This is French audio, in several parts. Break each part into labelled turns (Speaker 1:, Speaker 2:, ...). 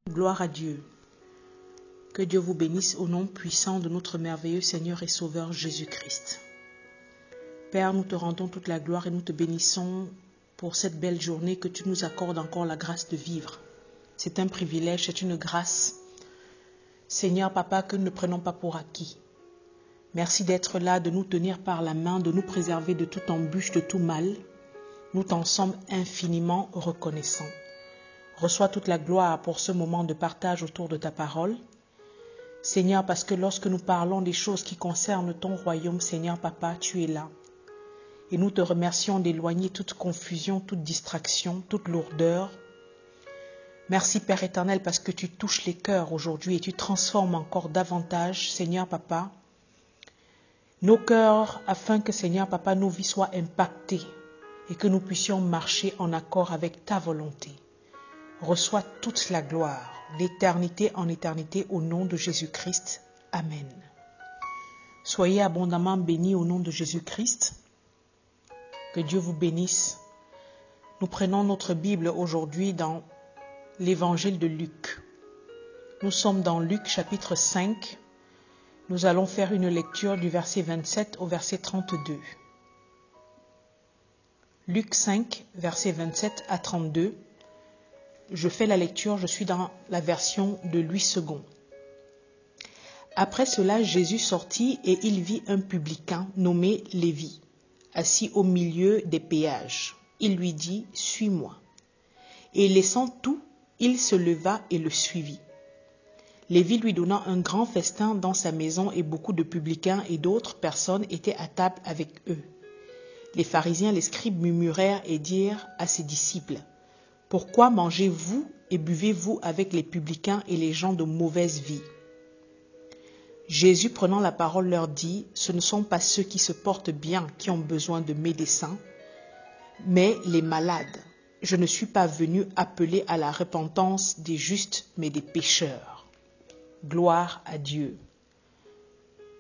Speaker 1: Gloire à Dieu. Que Dieu vous bénisse au nom puissant de notre merveilleux Seigneur et Sauveur Jésus-Christ. Père, nous te rendons toute la gloire et nous te bénissons pour cette belle journée que tu nous accordes encore la grâce de vivre. C'est un privilège, c'est une grâce. Seigneur Papa, que nous ne prenons pas pour acquis. Merci d'être là, de nous tenir par la main, de nous préserver de toute embûche, de tout mal. Nous t'en sommes infiniment reconnaissants. Reçois toute la gloire pour ce moment de partage autour de ta parole. Seigneur, parce que lorsque nous parlons des choses qui concernent ton royaume, Seigneur Papa, tu es là. Et nous te remercions d'éloigner toute confusion, toute distraction, toute lourdeur. Merci Père éternel parce que tu touches les cœurs aujourd'hui et tu transformes encore davantage, Seigneur Papa, nos cœurs afin que, Seigneur Papa, nos vies soient impactées et que nous puissions marcher en accord avec ta volonté. Reçois toute la gloire, d'éternité en éternité, au nom de Jésus-Christ. Amen. Soyez abondamment bénis au nom de Jésus-Christ. Que Dieu vous bénisse. Nous prenons notre Bible aujourd'hui dans l'évangile de Luc. Nous sommes dans Luc chapitre 5. Nous allons faire une lecture du verset 27 au verset 32. Luc 5, verset 27 à 32. Je fais la lecture, je suis dans la version de Louis II. Après cela, Jésus sortit et il vit un publicain nommé Lévi, assis au milieu des péages. Il lui dit, « Suis-moi. » Et laissant tout, il se leva et le suivit. Lévi lui donna un grand festin dans sa maison et beaucoup de publicains et d'autres personnes étaient à table avec eux. Les pharisiens, les scribes murmurèrent et dirent à ses disciples, « Pourquoi mangez-vous et buvez-vous avec les publicains et les gens de mauvaise vie ?» Jésus, prenant la parole, leur dit, « Ce ne sont pas ceux qui se portent bien qui ont besoin de médecins, mais les malades. Je ne suis pas venu appeler à la repentance des justes, mais des pécheurs. » Gloire à Dieu.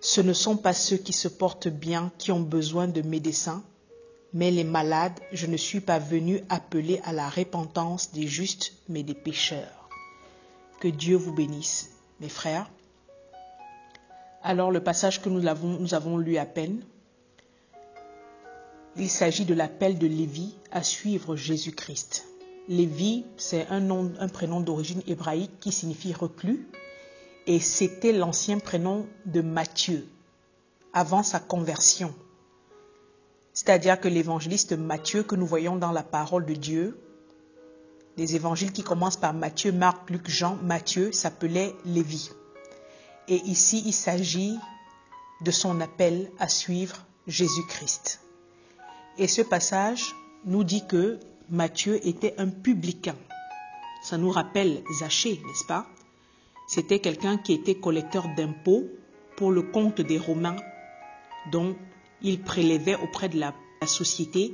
Speaker 1: Ce ne sont pas ceux qui se portent bien qui ont besoin de médecins, mais les malades, je ne suis pas venu appeler à la repentance des justes, mais des pécheurs. Que Dieu vous bénisse, mes frères. Alors, le passage que nous avons lu à peine, il s'agit de l'appel de Lévi à suivre Jésus-Christ. Lévi, c'est un prénom d'origine hébraïque qui signifie reclus, et c'était l'ancien prénom de Matthieu, avant sa conversion. C'est-à-dire que l'évangéliste Matthieu que nous voyons dans la parole de Dieu, les évangiles qui commencent par Matthieu, Marc, Luc, Jean, Matthieu s'appelait Lévi. Et ici, il s'agit de son appel à suivre Jésus-Christ. Et ce passage nous dit que Matthieu était un publicain. Ça nous rappelle Zachée, n'est-ce pas? C'était quelqu'un qui était collecteur d'impôts pour le compte des Romains, dont il prélevait auprès de la société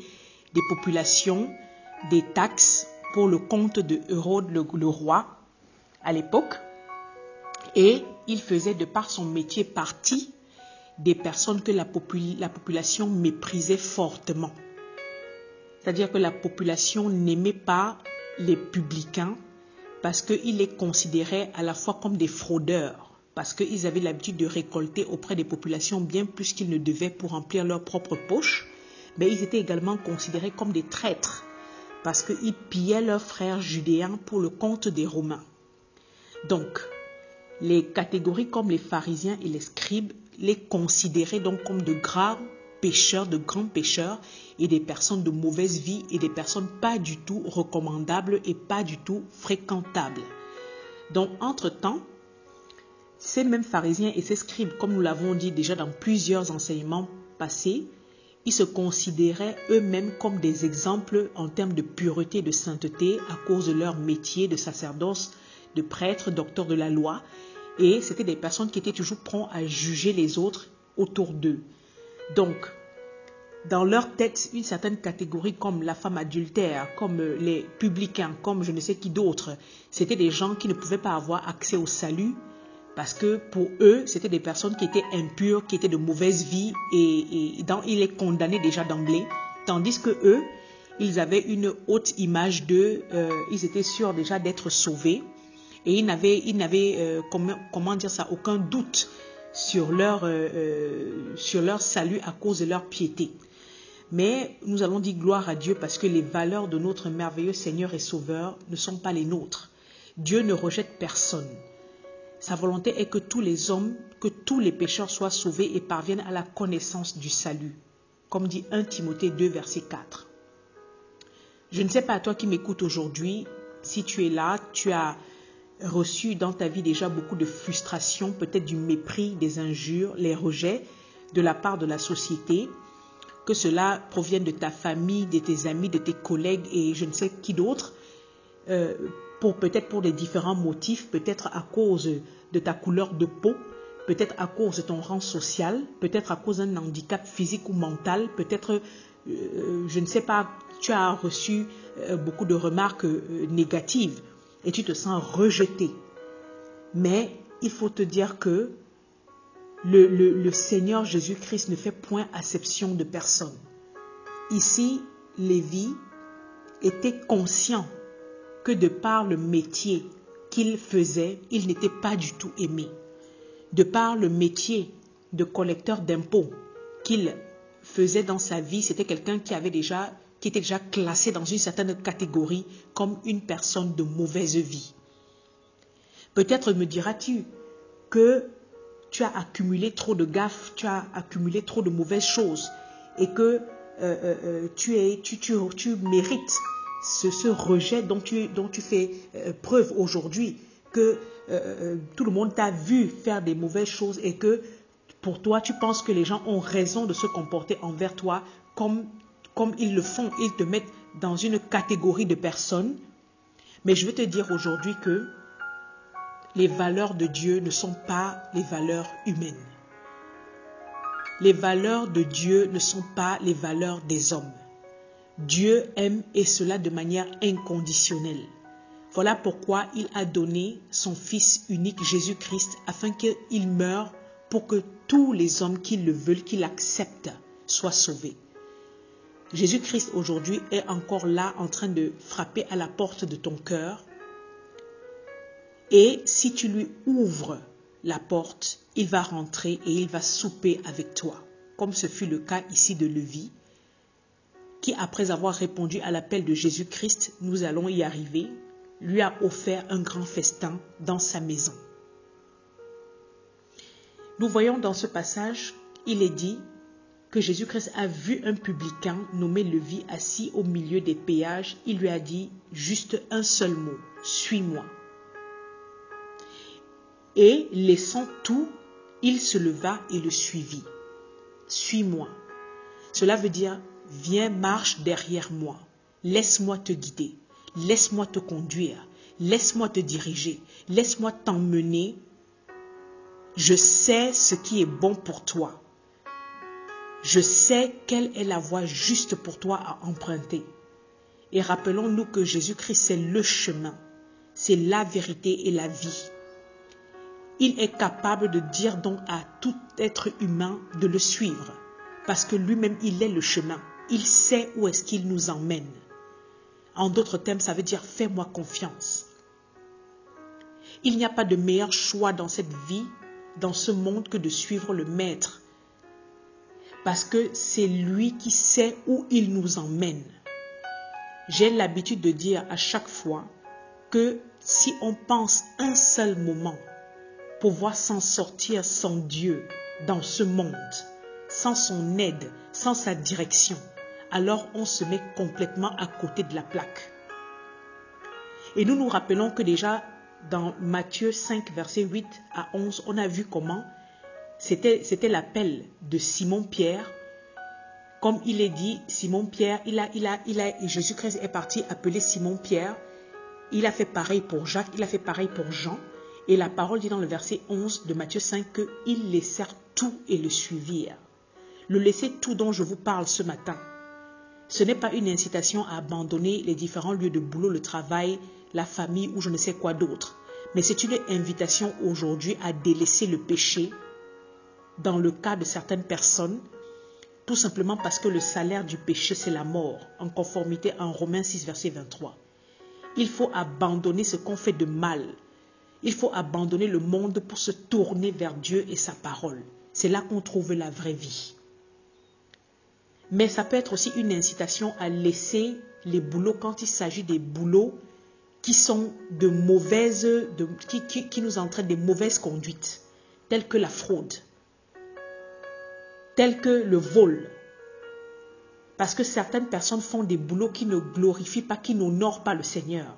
Speaker 1: des populations, des taxes pour le compte de Hérode le roi à l'époque. Et il faisait de par son métier partie des personnes que la population méprisait fortement. C'est-à-dire que la population n'aimait pas les publicains parce qu'ils les considéraient à la fois comme des fraudeurs, parce qu'ils avaient l'habitude de récolter auprès des populations bien plus qu'ils ne devaient pour remplir leur propre poche, mais ils étaient également considérés comme des traîtres, parce qu'ils pillaient leurs frères judéens pour le compte des Romains. Donc, les catégories comme les pharisiens et les scribes les considéraient donc comme de graves pécheurs, de grands pécheurs et des personnes de mauvaise vie et des personnes pas du tout recommandables et pas du tout fréquentables. Donc, entre-temps, ces mêmes pharisiens et ces scribes, comme nous l'avons dit déjà dans plusieurs enseignements passés, ils se considéraient eux-mêmes comme des exemples en termes de pureté, de sainteté, à cause de leur métier de sacerdoce, de prêtre, docteur de la loi. Et c'était des personnes qui étaient toujours prompts à juger les autres autour d'eux. Donc, dans leur tête, une certaine catégorie comme la femme adultère, comme les publicains, comme je ne sais qui d'autres, c'était des gens qui ne pouvaient pas avoir accès au salut parce que pour eux, c'était des personnes qui étaient impures, qui étaient de mauvaise vie et ils les condamnaient déjà d'emblée. Tandis que eux, ils avaient une haute image d'eux, ils étaient sûrs déjà d'être sauvés. Et ils n'avaient comment dire ça, aucun doute sur leur salut à cause de leur piété. Mais nous allons dire gloire à Dieu parce que les valeurs de notre merveilleux Seigneur et Sauveur ne sont pas les nôtres. Dieu ne rejette personne. Sa volonté est que tous les hommes, que tous les pécheurs soient sauvés et parviennent à la connaissance du salut. Comme dit 1 Timothée 2, verset 4. Je ne sais pas à toi qui m'écoutes aujourd'hui, si tu es là, tu as reçu dans ta vie déjà beaucoup de frustration, peut-être du mépris, des injures, les rejets de la part de la société, que cela provienne de ta famille, de tes amis, de tes collègues et je ne sais qui d'autre, peut-être pour des différents motifs, peut-être à cause de ta couleur de peau, peut-être à cause de ton rang social, peut-être à cause d'un handicap physique ou mental, peut-être, je ne sais pas, tu as reçu beaucoup de remarques négatives et tu te sens rejeté. Mais il faut te dire que le Seigneur Jésus-Christ ne fait point acception de personne. Ici, Lévi était conscient que de par le métier qu'il faisait, il n'était pas du tout aimé. De par le métier de collecteur d'impôts qu'il faisait dans sa vie, c'était quelqu'un qui était déjà classé dans une certaine catégorie comme une personne de mauvaise vie. Peut-être me diras-tu que tu as accumulé trop de gaffes, tu as accumulé trop de mauvaises choses et que tu mérites ce rejet dont tu fais preuve aujourd'hui, que tout le monde t'a vu faire des mauvaises choses et que pour toi, tu penses que les gens ont raison de se comporter envers toi comme ils le font. Ils te mettent dans une catégorie de personnes. Mais je veux te dire aujourd'hui que les valeurs de Dieu ne sont pas les valeurs humaines. Les valeurs de Dieu ne sont pas les valeurs des hommes. Dieu aime et cela de manière inconditionnelle. Voilà pourquoi il a donné son Fils unique Jésus-Christ afin qu'il meure pour que tous les hommes qui le veulent, qui l'acceptent, soient sauvés. Jésus-Christ aujourd'hui est encore là en train de frapper à la porte de ton cœur. Et si tu lui ouvres la porte, il va rentrer et il va souper avec toi. Comme ce fut le cas ici de Lévi, qui après avoir répondu à l'appel de Jésus-Christ, nous allons y arriver, lui a offert un grand festin dans sa maison. Nous voyons dans ce passage, il est dit que Jésus-Christ a vu un publicain nommé Lévi assis au milieu des péages. Il lui a dit juste un seul mot, « Suis-moi ». Et laissant tout, il se leva et le suivit. « Suis-moi ». Cela veut dire, viens, marche derrière moi, laisse-moi te guider, laisse-moi te conduire, laisse-moi te diriger, laisse-moi t'emmener. Je sais ce qui est bon pour toi. Je sais quelle est la voie juste pour toi à emprunter. Et rappelons-nous que Jésus-Christ, c'est le chemin, c'est la vérité et la vie. Il est capable de dire donc à tout être humain de le suivre, parce que lui-même, il est le chemin. Il sait où est-ce qu'il nous emmène. En d'autres termes, ça veut dire « fais-moi confiance ». Il n'y a pas de meilleur choix dans cette vie, dans ce monde, que de suivre le Maître. Parce que c'est lui qui sait où il nous emmène. J'ai l'habitude de dire à chaque fois que si on pense un seul moment pouvoir s'en sortir sans Dieu dans ce monde, sans son aide, sans sa direction, alors on se met complètement à côté de la plaque. Et nous nous rappelons que déjà dans Matthieu 5, versets 8 à 11, on a vu comment c'était l'appel de Simon-Pierre. Comme il est dit, Simon-Pierre, Jésus-Christ est parti appeler Simon-Pierre. Il a fait pareil pour Jacques, il a fait pareil pour Jean. Et la parole dit dans le verset 11 de Matthieu 5 qu'ils laissèrent tout et le suivirent. Le laisser tout dont je vous parle ce matin, ce n'est pas une incitation à abandonner les différents lieux de boulot, le travail, la famille ou je ne sais quoi d'autre. Mais c'est une invitation aujourd'hui à délaisser le péché dans le cas de certaines personnes, tout simplement parce que le salaire du péché, c'est la mort, en conformité en Romains 6, verset 23. Il faut abandonner ce qu'on fait de mal. Il faut abandonner le monde pour se tourner vers Dieu et sa parole. C'est là qu'on trouve la vraie vie. Mais ça peut être aussi une incitation à laisser les boulots quand il s'agit des boulots qui sont de mauvaises, qui nous entraînent des mauvaises conduites, telles que la fraude, telles que le vol. Parce que certaines personnes font des boulots qui ne glorifient pas, qui n'honorent pas le Seigneur,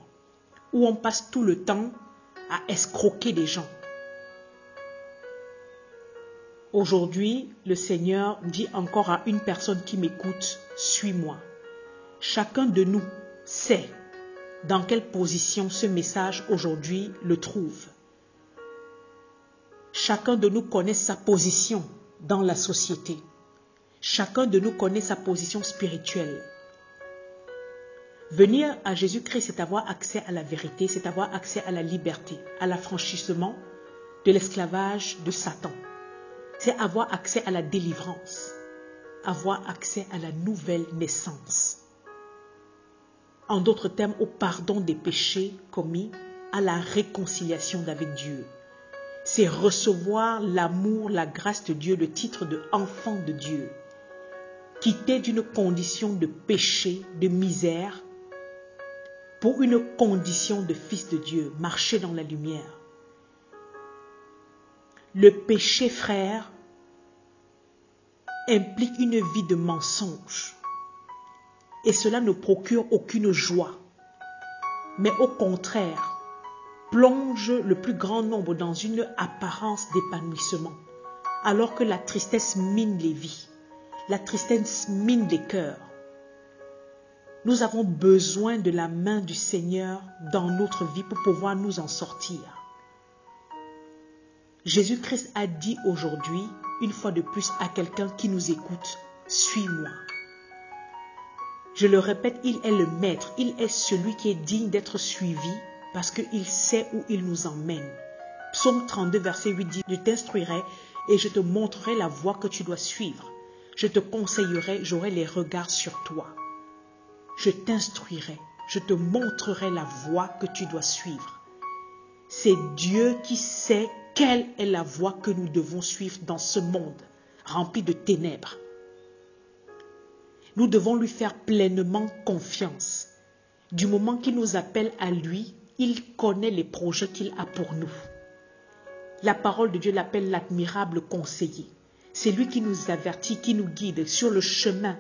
Speaker 1: où on passe tout le temps à escroquer des gens. Aujourd'hui, le Seigneur dit encore à une personne qui m'écoute, suis-moi. Chacun de nous sait dans quelle position ce message aujourd'hui le trouve. Chacun de nous connaît sa position dans la société. Chacun de nous connaît sa position spirituelle. Venir à Jésus-Christ, c'est avoir accès à la vérité, c'est avoir accès à la liberté, à l'affranchissement de l'esclavage de Satan. C'est avoir accès à la délivrance, avoir accès à la nouvelle naissance. En d'autres termes, au pardon des péchés commis, à la réconciliation avec Dieu. C'est recevoir l'amour, la grâce de Dieu, le titre de enfant de Dieu. Quitter d'une condition de péché, de misère, pour une condition de fils de Dieu, marcher dans la lumière. Le péché, frère, implique une vie de mensonge. Et cela ne procure aucune joie. Mais au contraire, plonge le plus grand nombre dans une apparence d'épanouissement. Alors que la tristesse mine les vies. La tristesse mine les cœurs. Nous avons besoin de la main du Seigneur dans notre vie pour pouvoir nous en sortir. Jésus-Christ a dit aujourd'hui, une fois de plus à quelqu'un qui nous écoute, « Suis-moi ». Je le répète, il est le maître, il est celui qui est digne d'être suivi parce qu'il sait où il nous emmène. Psaume 32, verset 8 dit, « Je t'instruirai et je te montrerai la voie que tu dois suivre. Je te conseillerai, j'aurai les regards sur toi. Je t'instruirai, je te montrerai la voie que tu dois suivre. » C'est Dieu qui sait quelle est la voie que nous devons suivre dans ce monde rempli de ténèbres. Nous devons lui faire pleinement confiance. Du moment qu'il nous appelle à lui, il connaît les projets qu'il a pour nous. La parole de Dieu l'appelle l'admirable conseiller. C'est lui qui nous avertit, qui nous guide sur le chemin.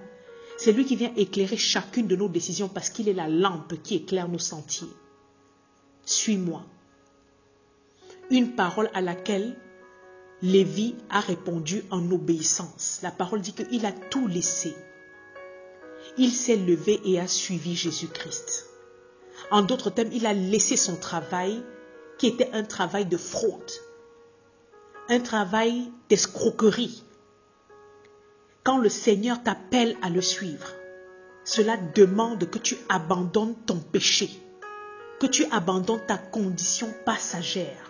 Speaker 1: C'est lui qui vient éclairer chacune de nos décisions parce qu'il est la lampe qui éclaire nos sentiers. Suis-moi. Une parole à laquelle Lévi a répondu en obéissance. La parole dit qu'il a tout laissé. Il s'est levé et a suivi Jésus-Christ. En d'autres termes, il a laissé son travail qui était un travail de fraude, un travail d'escroquerie. Quand le Seigneur t'appelle à le suivre, cela demande que tu abandonnes ton péché, que tu abandonnes ta condition passagère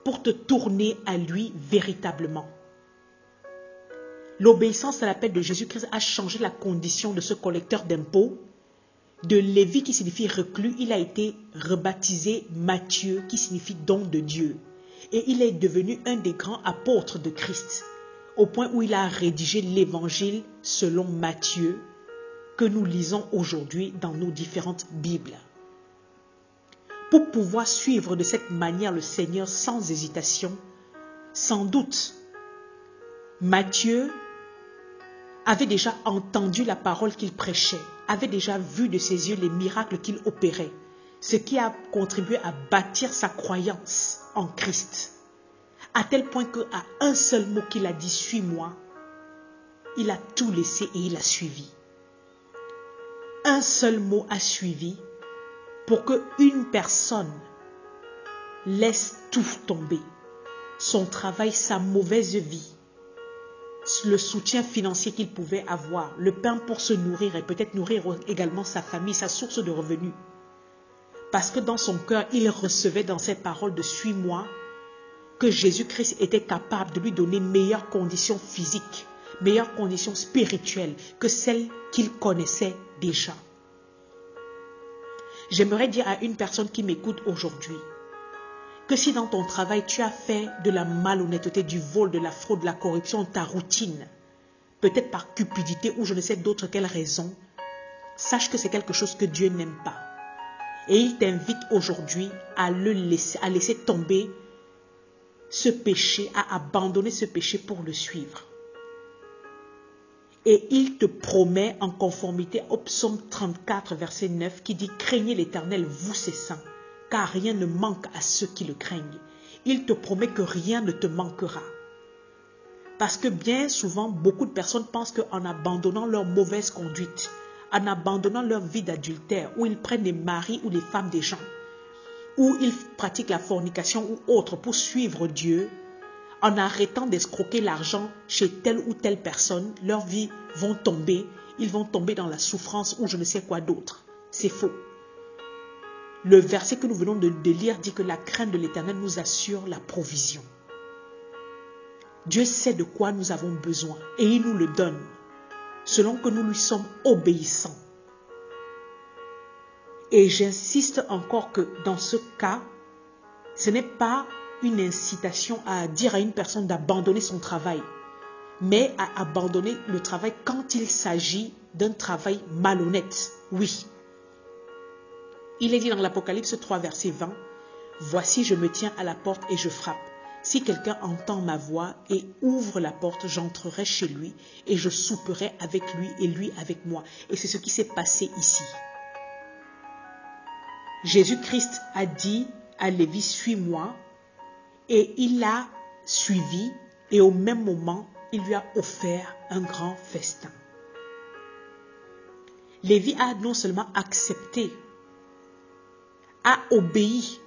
Speaker 1: pour te tourner à lui véritablement. L'obéissance à l'appel de Jésus-Christ a changé la condition de ce collecteur d'impôts. De Lévi qui signifie reclus, il a été rebaptisé Matthieu qui signifie don de Dieu. Et il est devenu un des grands apôtres de Christ, au point où il a rédigé l'évangile selon Matthieu que nous lisons aujourd'hui dans nos différentes Bibles. Pour pouvoir suivre de cette manière le Seigneur sans hésitation, sans doute, Matthieu avait déjà entendu la parole qu'il prêchait, avait déjà vu de ses yeux les miracles qu'il opérait, ce qui a contribué à bâtir sa croyance en Christ, à tel point qu'à un seul mot qu'il a dit « Suis-moi », il a tout laissé et il a suivi. Un seul mot a suivi pour qu'une personne laisse tout tomber, son travail, sa mauvaise vie, le soutien financier qu'il pouvait avoir, le pain pour se nourrir et peut-être nourrir également sa famille, sa source de revenus. Parce que dans son cœur, il recevait dans ses paroles de « Suis-moi » que Jésus-Christ était capable de lui donner meilleures conditions physiques, meilleures conditions spirituelles que celles qu'il connaissait déjà. J'aimerais dire à une personne qui m'écoute aujourd'hui, que si dans ton travail tu as fait de la malhonnêteté, du vol, de la fraude, de la corruption, ta routine, peut-être par cupidité ou je ne sais d'autres quelles raisons, sache que c'est quelque chose que Dieu n'aime pas. Et il t'invite aujourd'hui à laisser tomber ce péché, à abandonner ce péché pour le suivre. Et il te promet en conformité au psaume 34, verset 9, qui dit « Craignez l'Éternel, vous ses saints, car rien ne manque à ceux qui le craignent. » Il te promet que rien ne te manquera. Parce que bien souvent, beaucoup de personnes pensent qu'en abandonnant leur mauvaise conduite, en abandonnant leur vie d'adultère, où ils prennent les maris ou les femmes des gens, où ils pratiquent la fornication ou autre pour suivre Dieu, en arrêtant d'escroquer l'argent chez telle ou telle personne, leur vie vont tomber, ils vont tomber dans la souffrance ou je ne sais quoi d'autre. C'est faux. Le verset que nous venons de lire dit que la crainte de l'Éternel nous assure la provision. Dieu sait de quoi nous avons besoin et il nous le donne, selon que nous lui sommes obéissants. Et j'insiste encore que dans ce cas, ce n'est pas une incitation à dire à une personne d'abandonner son travail, mais à abandonner le travail quand il s'agit d'un travail malhonnête. Oui. Il est dit dans l'Apocalypse 3, verset 20, « Voici, je me tiens à la porte et je frappe. Si quelqu'un entend ma voix et ouvre la porte, j'entrerai chez lui et je souperai avec lui et lui avec moi. » Et c'est ce qui s'est passé ici. Jésus-Christ a dit à Lévi, « Suis-moi ». Et il l'a suivi et au même moment, il lui a offert un grand festin. Lévi a non seulement accepté, a obéi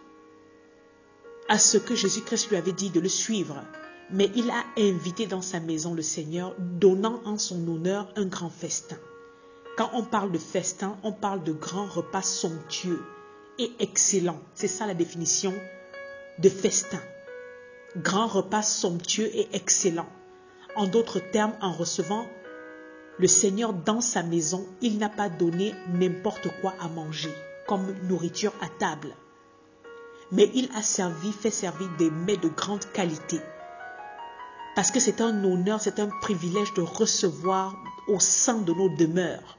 Speaker 1: à ce que Jésus-Christ lui avait dit de le suivre, mais il a invité dans sa maison le Seigneur, donnant en son honneur un grand festin. Quand on parle de festin, on parle de grands repas somptueux et excellents. C'est ça la définition de festin. Grand repas somptueux et excellent. En d'autres termes, en recevant le Seigneur dans sa maison, il n'a pas donné n'importe quoi à manger, comme nourriture à table. Mais il a fait servir des mets de grande qualité. Parce que c'est un honneur, c'est un privilège de recevoir au sein de nos demeures,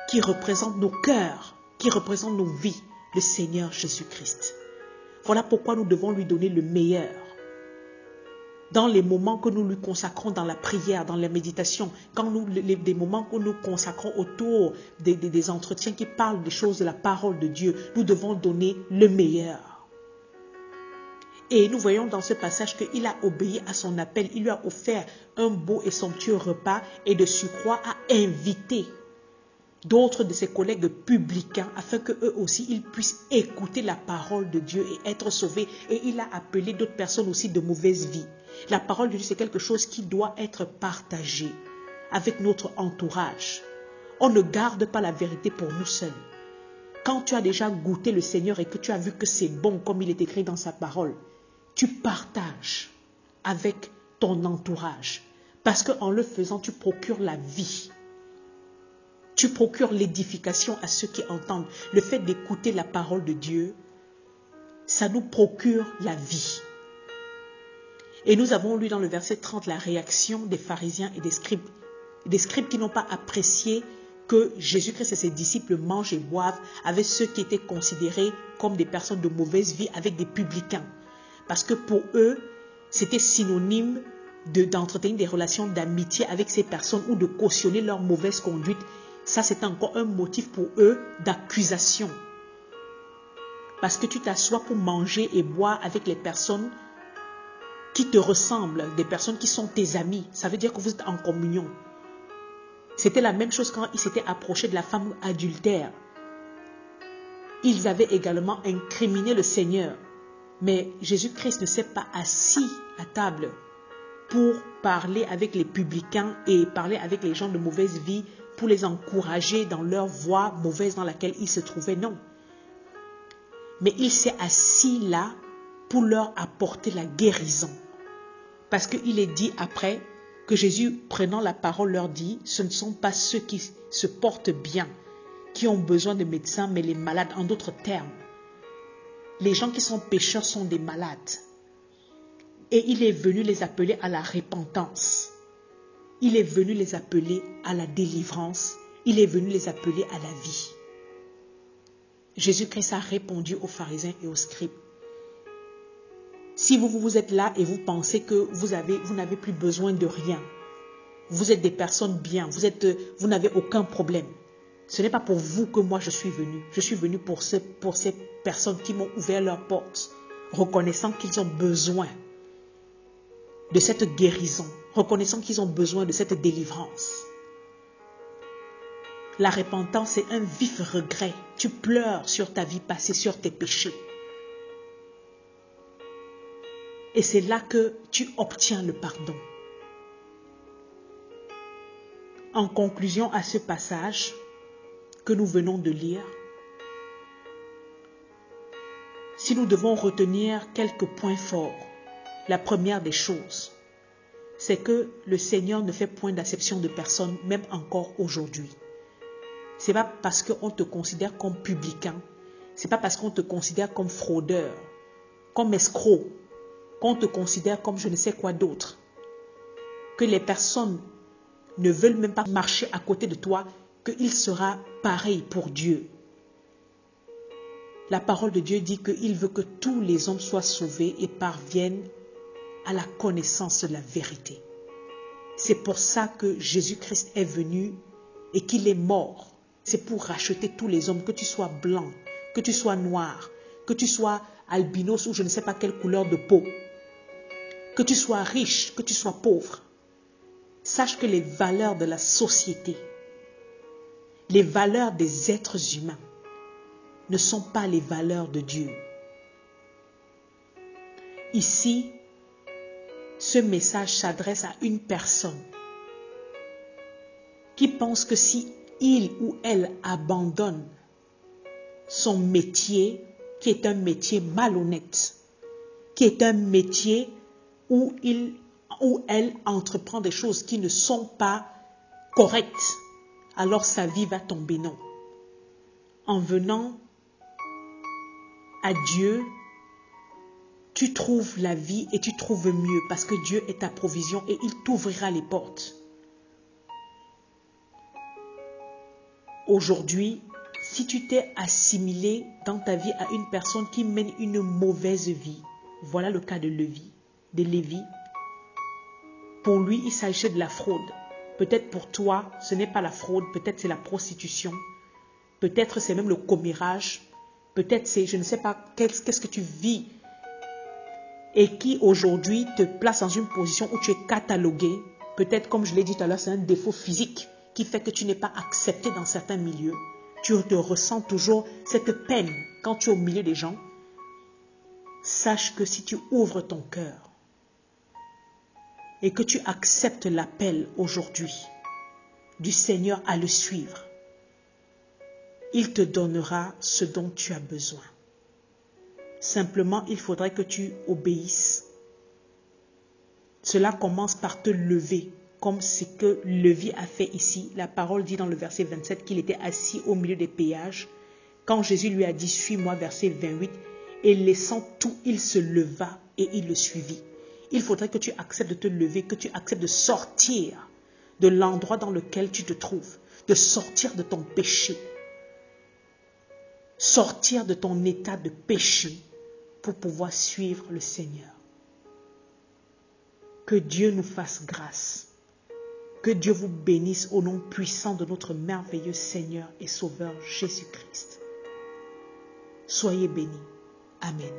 Speaker 1: qui représente nos cœurs, qui représente nos vies, le Seigneur Jésus-Christ. Voilà pourquoi nous devons lui donner le meilleur. Dans les moments que nous lui consacrons dans la prière, dans la méditation, des moments que nous consacrons autour des entretiens qui parlent des choses de la parole de Dieu, nous devons donner le meilleur. Et nous voyons dans ce passage qu'il a obéi à son appel, il lui a offert un beau et somptueux repas et de surcroît a invité d'autres de ses collègues publicains afin qu'eux aussi ils puissent écouter la parole de Dieu et être sauvés. Et il a appelé d'autres personnes aussi de mauvaise vie. La parole de Dieu, c'est quelque chose qui doit être partagé avec notre entourage. On ne garde pas la vérité pour nous seuls. Quand tu as déjà goûté le Seigneur et que tu as vu que c'est bon comme il est écrit dans sa parole, tu partages avec ton entourage. Parce qu'en le faisant, tu procures la vie. Tu procures l'édification à ceux qui entendent. Le fait d'écouter la parole de Dieu, ça nous procure la vie. Et nous avons lu dans le verset 30 la réaction des pharisiens et des scribes. Des scribes qui n'ont pas apprécié que Jésus-Christ et ses disciples mangent et boivent avec ceux qui étaient considérés comme des personnes de mauvaise vie, avec des publicains. Parce que pour eux, c'était synonyme d'entretenir des relations d'amitié avec ces personnes ou de cautionner leur mauvaise conduite. Ça, c'est encore un motif pour eux d'accusation. Parce que tu t'assois pour manger et boire avec les personnes qui te ressemblent, des personnes qui sont tes amis. Ça veut dire que vous êtes en communion. C'était la même chose quand ils s'étaient approchés de la femme adultère. Ils avaient également incriminé le Seigneur. Mais Jésus-Christ ne s'est pas assis à table pour parler avec les publicains et parler avec les gens de mauvaise vie, pour les encourager dans leur voie mauvaise dans laquelle ils se trouvaient. Non. Mais il s'est assis là pour leur apporter la guérison. Parce qu'il est dit après que Jésus, prenant la parole, leur dit, ce ne sont pas ceux qui se portent bien, qui ont besoin de médecins, mais les malades, en d'autres termes. Les gens qui sont pécheurs sont des malades. Et il est venu les appeler à la repentance. Il est venu les appeler à la délivrance. Il est venu les appeler à la vie. Jésus-Christ a répondu aux pharisiens et aux scribes. Si vous êtes là et vous pensez que vous n'avez plus besoin de rien, vous êtes des personnes bien, vous n'avez aucun problème. Ce n'est pas pour vous que moi je suis venu. Je suis venu pour ces personnes qui m'ont ouvert leurs portes, reconnaissant qu'ils ont besoin de cette guérison, reconnaissant qu'ils ont besoin de cette délivrance. La repentance, c'est un vif regret. Tu pleures sur ta vie passée, sur tes péchés. Et c'est là que tu obtiens le pardon. En conclusion à ce passage que nous venons de lire, si nous devons retenir quelques points forts, la première des choses, c'est que le Seigneur ne fait point d'acception de personne, même encore aujourd'hui. Ce n'est pas parce qu'on te considère comme publicain, ce n'est pas parce qu'on te considère comme fraudeur, comme escroc, qu'on te considère comme je ne sais quoi d'autre, que les personnes ne veulent même pas marcher à côté de toi, qu'il sera pareil pour Dieu. La parole de Dieu dit qu'il veut que tous les hommes soient sauvés et parviennent à la connaissance de la vérité. C'est pour ça que Jésus-Christ est venu et qu'il est mort. C'est pour racheter tous les hommes, que tu sois blanc, que tu sois noir, que tu sois albinos ou je ne sais pas quelle couleur de peau, que tu sois riche, que tu sois pauvre. Sache que les valeurs de la société, les valeurs des êtres humains ne sont pas les valeurs de Dieu. Ici, ce message s'adresse à une personne qui pense que si il ou elle abandonne son métier, qui est un métier malhonnête, qui est un métier où il ou elle entreprend des choses qui ne sont pas correctes, alors sa vie va tomber non. En venant à Dieu, tu trouves la vie et tu trouves mieux parce que Dieu est ta provision et il t'ouvrira les portes. Aujourd'hui, si tu t'es assimilé dans ta vie à une personne qui mène une mauvaise vie, voilà le cas de Lévi. Pour lui, il s'agissait de la fraude. Peut-être pour toi, ce n'est pas la fraude, peut-être c'est la prostitution, peut-être c'est même le commérage, peut-être c'est, je ne sais pas, qu'est-ce que tu vis et qui aujourd'hui te place dans une position où tu es catalogué. Peut-être, comme je l'ai dit tout à l'heure, c'est un défaut physique qui fait que tu n'es pas accepté dans certains milieux. Tu te ressens toujours cette peine quand tu es au milieu des gens. Sache que si tu ouvres ton cœur et que tu acceptes l'appel aujourd'hui du Seigneur à le suivre, il te donnera ce dont tu as besoin. Simplement, il faudrait que tu obéisses. Cela commence par te lever, comme ce que Lévi a fait ici. La parole dit dans le verset 27 qu'il était assis au milieu des péages. Quand Jésus lui a dit « Suis-moi », verset 28, et laissant tout, il se leva et il le suivit. Il faudrait que tu acceptes de te lever, que tu acceptes de sortir de l'endroit dans lequel tu te trouves, de sortir de ton péché, sortir de ton état de péché pour pouvoir suivre le Seigneur. Que Dieu nous fasse grâce. Que Dieu vous bénisse au nom puissant de notre merveilleux Seigneur et Sauveur Jésus-Christ. Soyez bénis. Amen.